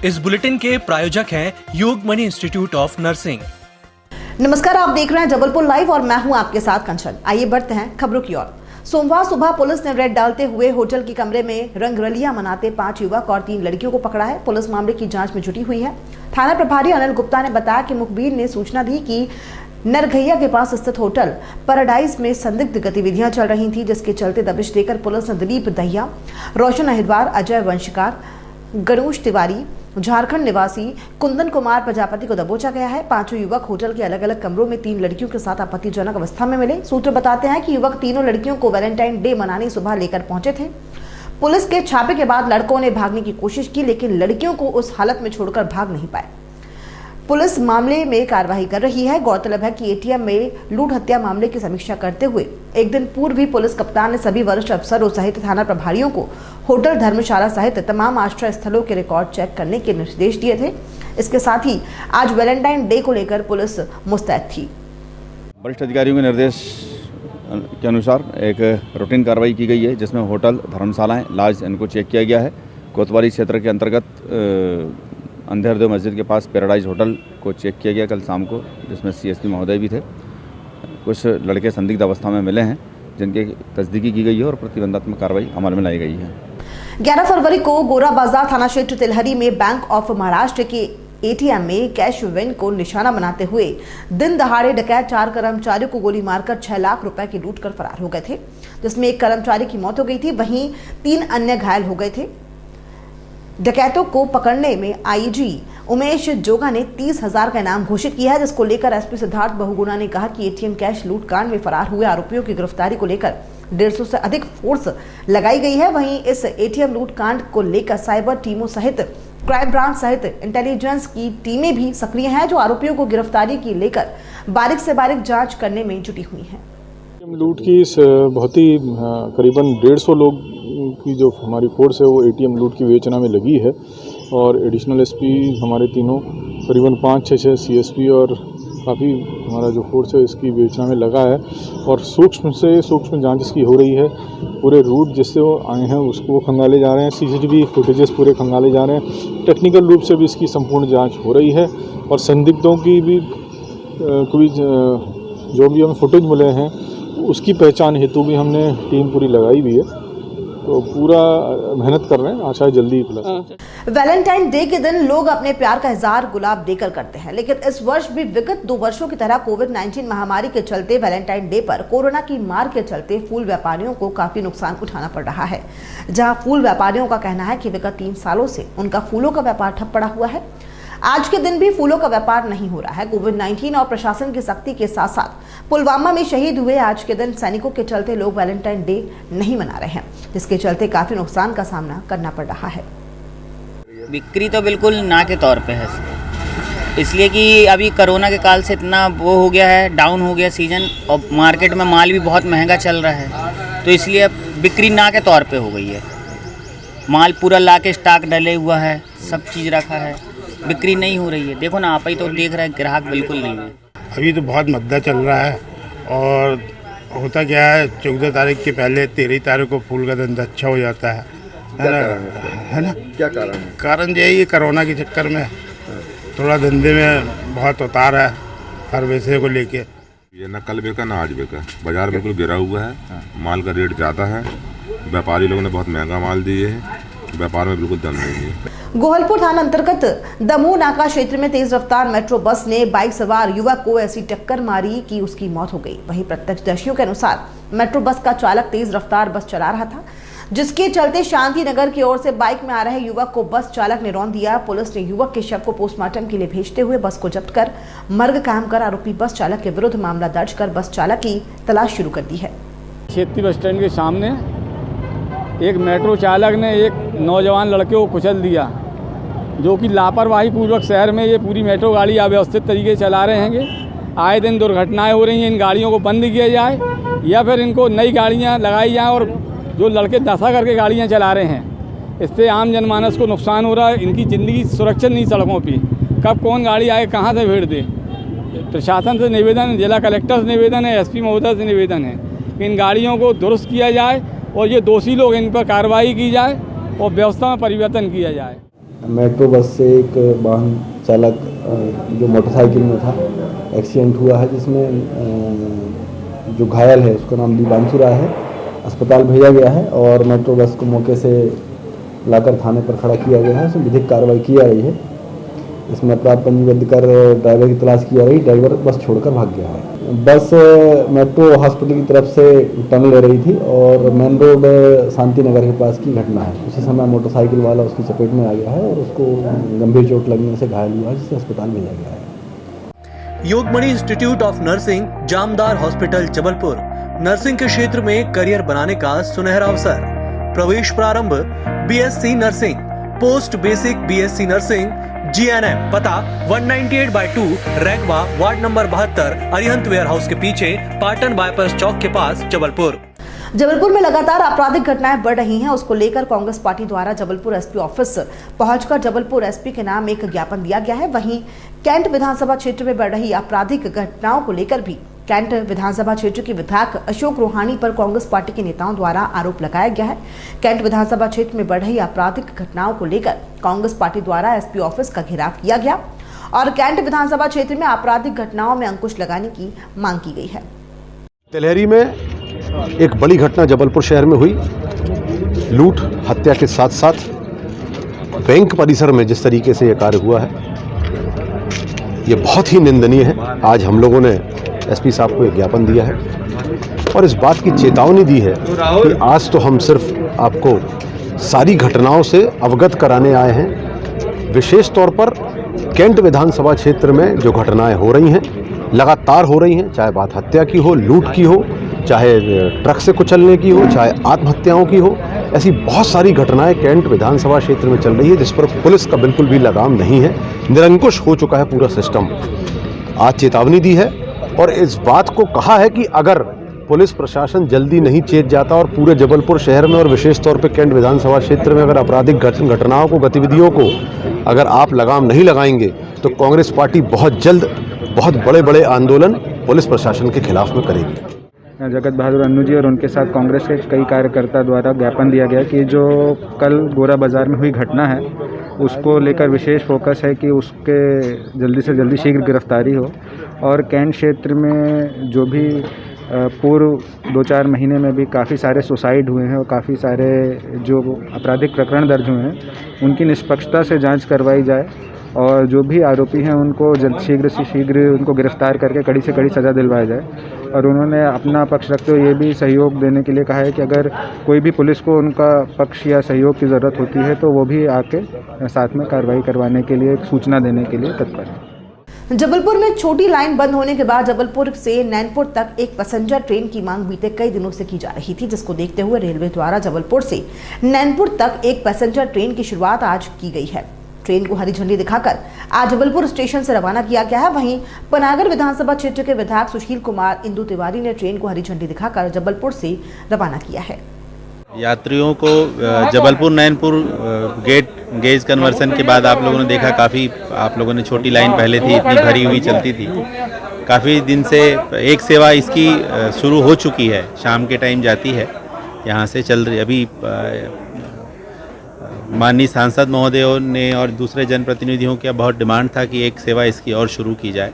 इस बुलेटिन के प्रायोजक हैं योगमणि इंस्टीट्यूट ऑफ नर्सिंग। नमस्कार, आप देख रहे हैं जबलपुर लाइव और मैं हूं आपके साथ कंचन। आइए बढ़ते हैं खबरों की ओर। सोमवार सुबह पुलिस ने रेड डालते हुए होटल के कमरे में रंगरलियां मनाते 5 युवक और 3 लड़कियों को पकड़ा है। पुलिस मामले की जांच में जुटी हुई है। थाना प्रभारी अनिल गुप्ता ने बताया कि मुखबिर ने सूचना दी कि नरघैया के पास स्थित होटल पैराडाइज में संदिग्ध गतिविधियां चल रही थी, जिसके चलते दबिश देकर पुलिस ने दिलीप दहिया, रोशन अहिरवार, अजय वंशकार, गणेश तिवारी, झारखंड निवासी कुंदन कुमार प्रजापति को दबोचा गया है। 5 युवक होटल के अलग अलग कमरों में 3 लड़कियों के साथ आपत्तिजनक अवस्था में मिले। सूत्र बताते हैं कि युवक तीनों लड़कियों को वैलेंटाइन डे मनाने सुबह लेकर पहुंचे थे। पुलिस के छापे के बाद लड़कों ने भागने की कोशिश की, लेकिन लड़कियों को उस हालत में छोड़कर भाग नहीं पाए। पुलिस मामले में कार्रवाई कर रही है। गौरतलब है कि एटीएम में लूट हत्या मामले की समीक्षा करते हुए एक दिन पूर्व भी पुलिस कप्तान ने सभी वरिष्ठ अफसरों सहित थाना प्रभारियों को होटल, धर्मशाला सहित तमाम आश्रय स्थलों के रिकॉर्ड चेक करने के निर्देश दिए थे। इसके साथ ही आज वैलेंटाइन डे को लेकर पुलिस मुस्तैद थी। वरिष्ठ अधिकारियों के निर्देश के अनुसार एक रूटीन कार्रवाई की गई है, जिसमें होटल, धर्मशालाएं, लॉज इनको चेक किया गया है। कोतवाली क्षेत्र के अंतर्गत अंधेरदेव मस्जिद के पास पैराडाइज होटल को चेक किया गया कल शाम को, जिसमें सीएसपी महोदय भी थे। कुछ लड़के संदिग्ध अवस्था में मिले हैं, जिनकी तस्दीकी की गई है और प्रतिबंधात्मक कार्रवाई अमल में लाई गई है। 11 फरवरी को गोरा बाजार थाना क्षेत्र तिलहरी में बैंक ऑफ महाराष्ट्र के एटीएम में कैश वैन को निशाना बनाते हुए दिन दहाड़े डकैत 4 कर्मचारियों को गोली मारकर 6 लाख रुपए की लूट कर फरार हो गए थे, जिसमें एक कर्मचारी की मौत हो गई थी, वहीं 3 अन्य घायल हो गए थे। डकैतों को पकड़ने में आईजी उमेश जोगा ने 30,000 का इनाम घोषित किया है, जिसको लेकर एसपी सिद्धार्थ बहुगुणा ने कहा कि एटीएम कैश लूट कांड में फरार हुए आरोपियों की गिरफ्तारी को लेकर 150 से अधिक फोर्स लगाई गई है। वहीं इस एटीएम लूट कांड को लेकर साइबर टीमों सहित क्राइम ब्रांच सहित इंटेलिजेंस की टीमें भी सक्रिय हैं, जो आरोपियों को गिरफ्तारी की लेकर बारीक से बारीक जांच करने में जुटी हुई हैं। लूट की बहुत ही करीबन 150 लोग की जो हमारी फोर्स है वो एटीएम लूट की विवेचना में लगी है, और एडिशनल एसपी हमारे तीनों करीबन 5-6 सीएसपी और काफ़ी हमारा जो फोर्स है इसकी विवेचना में लगा है, और सूक्ष्म जांच इसकी हो रही है। पूरे रूट जिससे वो आए हैं उसको खंगाले जा रहे हैं, सीसीटीवी फुटेजेस पूरे खंगाले जा रहे हैं। टेक्निकल रूप से भी इसकी संपूर्ण जांच हो रही है, और संदिग्धों की भी जो भी हमें फुटेज मिले हैं उसकी पहचान हेतु भी हमने टीम पूरी लगाई हुई है, तो पूरा मेहनत कर रहे हैं, आशा है जल्दी प्लस। वैलेंटाइन डे के दिन लोग अपने प्यार का इजहार गुलाब देकर करते हैं, लेकिन इस वर्ष भी विगत 2 वर्षों की तरह कोविड-19 महामारी के चलते वैलेंटाइन डे पर कोरोना की मार के चलते फूल व्यापारियों को काफी नुकसान उठाना पड़ रहा है। जहां फूल व्यापारियों का कहना है कि विगत 3 सालों से उनका फूलों का व्यापार ठप पड़ा हुआ है। आज के दिन भी फूलों का व्यापार नहीं हो रहा है। कोविड-19 और प्रशासन की सख्ती के साथ साथ पुलवामा में शहीद हुए आज के दिन सैनिकों के चलते लोग वैलेंटाइन डे नहीं मना रहे हैं, जिसके चलते काफी नुकसान का सामना करना पड़ रहा है। बिक्री तो बिल्कुल ना के तौर पे है, इसलिए कि अभी कोरोना के काल से इतना वो हो गया है, डाउन हो गया सीजन, और मार्केट में माल भी बहुत महंगा चल रहा है, तो इसलिए बिक्री ना के तौर पे हो गई है। माल पूरा ला के स्टॉक डले हुआ है, सब चीज़ रखा है, बिक्री नहीं हो रही है। देखो ना, आप ही तो देख रहे हैं, ग्राहक बिल्कुल नहीं है। अभी तो बहुत मद्दा चल रहा है, और होता क्या है 14 तारीख के पहले 13 तारीख को फूल का धंधा अच्छा हो जाता है ना। क्या कारण है? कारण यही है, कोरोना के चक्कर में थोड़ा धंधे में बहुत उतार है हर वैसे को लेके। ये ना कल बेका ना आज बेका, बाजार बिल्कुल गिरा हुआ है, माल का रेट ज़्यादा है, व्यापारी लोगों ने बहुत महंगा माल दिए है, व्यापार में बिल्कुल दम नहीं है। गोहलपुर थाना अंतर्गत दमोह नाका क्षेत्र में तेज रफ्तार मेट्रो बस ने बाइक सवार युवक को ऐसी टक्कर मारी कि उसकी मौत हो गई। वहीं प्रत्यक्षदर्शियों के अनुसार मेट्रो बस का चालक तेज रफ्तार बस चला रहा था, जिसके चलते शांति नगर की ओर से बाइक में आ रहे युवक को बस चालक ने रौंद दिया। पुलिस ने युवक के शव को पोस्टमार्टम के लिए भेजते हुए बस को जब्त कर मर्ग काम कर आरोपी बस चालक के विरुद्ध मामला दर्ज कर बस चालक की तलाश शुरू कर दी है। खेती बस स्टैंड के सामने एक मेट्रो चालक ने एक नौजवान लड़के को कुचल दिया, जो कि लापरवाही पूर्वक शहर में ये पूरी मेट्रो गाड़ी अव्यवस्थित तरीके से चला रहे हैं। आए दिन दुर्घटनाएं हो रही हैं, इन गाड़ियों को बंद किया जाए या फिर इनको नई गाड़ियां लगाई जाएं, और जो लड़के नशा करके गाड़ियां चला रहे हैं, इससे आम जनमानस को नुकसान हो रहा है। इनकी ज़िंदगी सुरक्षित नहीं सड़कों पर, कब कौन गाड़ी आए कहाँ से भीड़ दे। प्रशासन से निवेदन, जिला कलेक्टर से निवेदन है, एसपी महोदय से निवेदन है कि इन गाड़ियों को दुरुस्त किया जाए और ये दोषी लोग इन पर कार्रवाई की जाए और व्यवस्था में परिवर्तन किया जाए। मेट्रो बस से एक वाहन चालक जो मोटरसाइकिल में था एक्सीडेंट हुआ है, जिसमें जो घायल है उसका नाम दीपांशु राय है, अस्पताल भेजा गया है और मेट्रो बस को मौके से लाकर थाने पर खड़ा किया गया है। उसमें विधिक कार्रवाई की जा रही है। इसमें अपराध पंजीबद्ध कर ड्राइवर की तलाश की जा रही। ड्राइवर बस छोड़कर भाग गया है। बस मेट्रो हॉस्पिटल की तरफ से टर्न ले रही थी और मेन रोड शांति नगर के पास की घटना है। उसी समय मोटरसाइकिल वाला उसकी चपेट में आ गया है और उसको गंभीर चोट लगने से घायल हुआ, जिसे अस्पताल भेजा गया है। Yogmani institute of nursing, Jamdar hospital, Jabalpur. Nursing के क्षेत्र में करियर बनाने का सुनहरा अवसर। प्रवेश प्रारंभ BSc nursing, post basic BSc nursing, GNM। पता 198/2 Raigwa, ward number 72, Arihant warehouse के पीछे, पाटन बाईपास चौक के पास, जबलपुर। जबलपुर में लगातार आपराधिक घटनाएं बढ़ रही हैं। उसको लेकर कांग्रेस पार्टी द्वारा जबलपुर एसपी ऑफिस पहुंचकर जबलपुर एसपी के नाम एक ज्ञापन दिया गया है। वहीं कैंट विधानसभा क्षेत्र में बढ़ रही आपराधिक घटनाओं को लेकर भी कैंट विधानसभा क्षेत्र के विधायक अशोक रोहानी पर कांग्रेस पार्टी के नेताओं द्वारा आरोप लगाया गया है। कैंट विधानसभा क्षेत्र में बढ़ रही आपराधिक घटनाओं को लेकर कांग्रेस पार्टी द्वारा एसपी ऑफिस का घेराव किया गया और कैंट विधानसभा क्षेत्र में आपराधिक घटनाओं में अंकुश लगाने की मांग की गई है। तेलहरी में एक बड़ी घटना जबलपुर शहर में हुई। लूट हत्या के साथ साथ बैंक परिसर में जिस तरीके से यह कार्य हुआ है, ये बहुत ही निंदनीय है। आज हम लोगों ने एसपी साहब को एक ज्ञापन दिया है और इस बात की चेतावनी दी है कि आज तो हम सिर्फ आपको सारी घटनाओं से अवगत कराने आए हैं। विशेष तौर पर कैंट विधानसभा क्षेत्र में जो घटनाएं हो रही हैं, लगातार हो रही हैं, चाहे बात हत्या की हो, लूट की हो, चाहे ट्रक से कुचलने की हो, चाहे आत्महत्याओं की हो, ऐसी बहुत सारी घटनाएं कैंट विधानसभा क्षेत्र में चल रही है जिस पर पुलिस का बिल्कुल भी लगाम नहीं है। निरंकुश हो चुका है पूरा सिस्टम। आज चेतावनी दी है और इस बात को कहा है कि अगर पुलिस प्रशासन जल्दी नहीं चेत जाता और पूरे जबलपुर शहर में और विशेष तौर पे कैंट विधानसभा क्षेत्र में अगर आपराधिक घटनाओं को, गतिविधियों को अगर आप लगाम नहीं लगाएंगे तो कांग्रेस पार्टी बहुत जल्द बहुत बड़े बड़े आंदोलन पुलिस प्रशासन के खिलाफ में करेगी। जगत बहादुर अन्नू जी और उनके साथ कांग्रेस के कई कार्यकर्ता द्वारा ज्ञापन दिया गया कि जो कल गोरा बाजार में हुई घटना है उसको लेकर विशेष फोकस है कि उसके जल्दी से जल्दी शीघ्र गिरफ्तारी हो और कैंट क्षेत्र में जो भी पूर्व 2-4 महीने में भी काफ़ी सारे सुसाइड हुए हैं और काफ़ी सारे जो आपराधिक प्रकरण दर्ज हुए हैं उनकी निष्पक्षता से जांच करवाई जाए और जो भी आरोपी हैं उनको शीघ्र से शीघ्र उनको गिरफ्तार करके कड़ी से कड़ी सज़ा दिलवाया जाए। और उन्होंने अपना पक्ष रखते हुए ये भी सहयोग देने के लिए कहा है कि अगर कोई भी पुलिस को उनका पक्ष या सहयोग की ज़रूरत होती है तो वो भी आके साथ में कार्रवाई करवाने के लिए, सूचना देने के लिए तत्पर है। जबलपुर में छोटी लाइन बंद होने के बाद जबलपुर से नैनपुर तक एक पैसेंजर ट्रेन की मांग बीते कई दिनों से की जा रही थी, जिसको देखते हुए रेलवे द्वारा जबलपुर से नैनपुर तक एक पैसेंजर ट्रेन की शुरुआत आज की गई है। ट्रेन को हरी झंडी दिखाकर आज जबलपुर स्टेशन से रवाना किया गया है। वहीं पनागर विधानसभा क्षेत्र के विधायक सुशील कुमार इंदु तिवारी ने ट्रेन को हरी झंडी दिखाकर जबलपुर से रवाना किया है। यात्रियों को जबलपुर नैनपुर गेज कन्वर्सन के बाद आप लोगों ने देखा, काफ़ी आप लोगों ने छोटी लाइन पहले थी इतनी भरी हुई चलती थी। काफ़ी दिन से एक सेवा इसकी शुरू हो चुकी है, शाम के टाइम जाती है, यहाँ से चल रही। अभी माननीय सांसद महोदयों ने और दूसरे जनप्रतिनिधियों का बहुत डिमांड था कि एक सेवा इसकी और शुरू की जाए,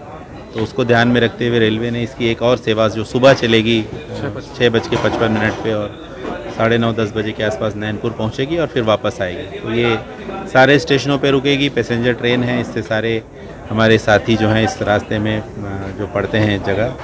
तो उसको ध्यान में रखते हुए रेलवे ने इसकी एक और सेवा जो सुबह चलेगी 6:55 पे और 9:30-10 बजे के आसपास नैनपुर पहुंचेगी और फिर वापस आएगी। तो ये सारे स्टेशनों पे रुकेगी, पैसेंजर ट्रेन है। इससे सारे हमारे साथी जो हैं इस रास्ते में जो पड़ते हैं जगह,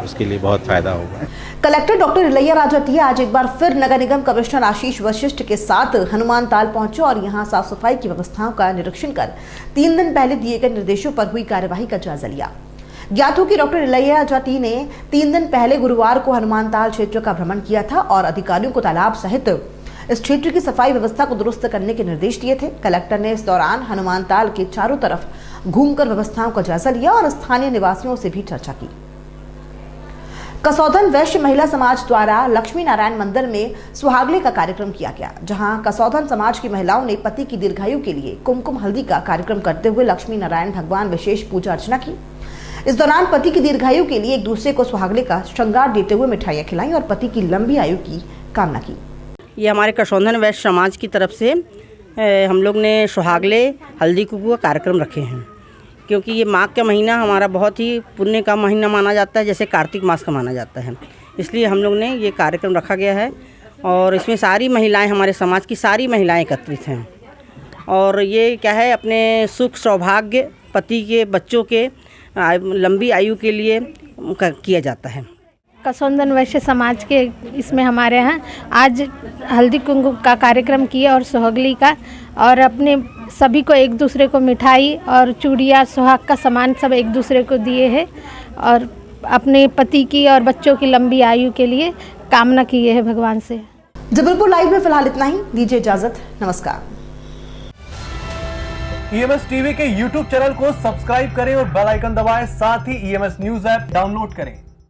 उसके लिए बहुत फ़ायदा होगा। कलेक्टर डॉक्टर इलैया राजातिया आज एक बार फिर नगर निगम कमिश्नर आशीष वशिष्ठ के साथ हनुमान ताल पहुंचे और यहां साफ सफाई की व्यवस्थाओं का निरीक्षण कर 3 दिन पहले दिए गए निर्देशों पर हुई कार्यवाही का जायजा लिया। ज्ञात हो कि डॉक्टर इलैया राजातिया ने 3 दिन पहले गुरुवार को हनुमान ताल क्षेत्र का भ्रमण किया था और अधिकारियों को तालाब सहित इस क्षेत्र की सफाई व्यवस्था को दुरुस्त करने के निर्देश दिए थे। कलेक्टर ने इस दौरान हनुमान ताल के चारों तरफ घूमकर व्यवस्थाओं का जायजा लिया और स्थानीय निवासियों से भी चर्चा की। कसौधन वैश्य महिला समाज द्वारा लक्ष्मी नारायण मंदिर में सुहागले का कार्यक्रम किया गया, जहां कसौधन समाज की महिलाओं ने पति की दीर्घायु के लिए कुमकुम हल्दी का कार्यक्रम करते हुए लक्ष्मी नारायण भगवान विशेष पूजा अर्चना की। इस दौरान पति की दीर्घायु के लिए एक दूसरे को सुहागले का श्रृंगार देते हुए मिठाइयां खिलाई और पति की लंबी आयु की कामना की। ये हमारे कसौधन वैश्य समाज की तरफ से हम लोग ने सुहागले हल्दी कुंकू का कार्यक्रम रखे हैं, क्योंकि ये माघ का महीना हमारा बहुत ही पुण्य का महीना माना जाता है, जैसे कार्तिक मास का माना जाता है। इसलिए हम लोग ने ये कार्यक्रम रखा गया है और इसमें सारी महिलाएं, हमारे समाज की सारी महिलाएं एकत्रित हैं। और ये क्या है, अपने सुख सौभाग्य, पति के, बच्चों के लंबी आयु के लिए किया जाता है। कसौंदन वैश्य समाज के इसमें हमारे यहाँ आज हल्दी कुंकू का कार्यक्रम किया और सुहागली का, और अपने सभी को एक दूसरे को मिठाई और चूड़ियाँ, सुहाग का सामान सब एक दूसरे को दिए हैं और अपने पति की और बच्चों की लंबी आयु के लिए कामना किए हैं भगवान से। जबलपुर लाइव में फिलहाल इतना ही, दीजिए इजाजत, नमस्कार। EMS टीवी के YouTube चैनल को सब्सक्राइब करें और बेल आइकन दबाएं, साथ ही EMS न्यूज ऐप डाउनलोड करें।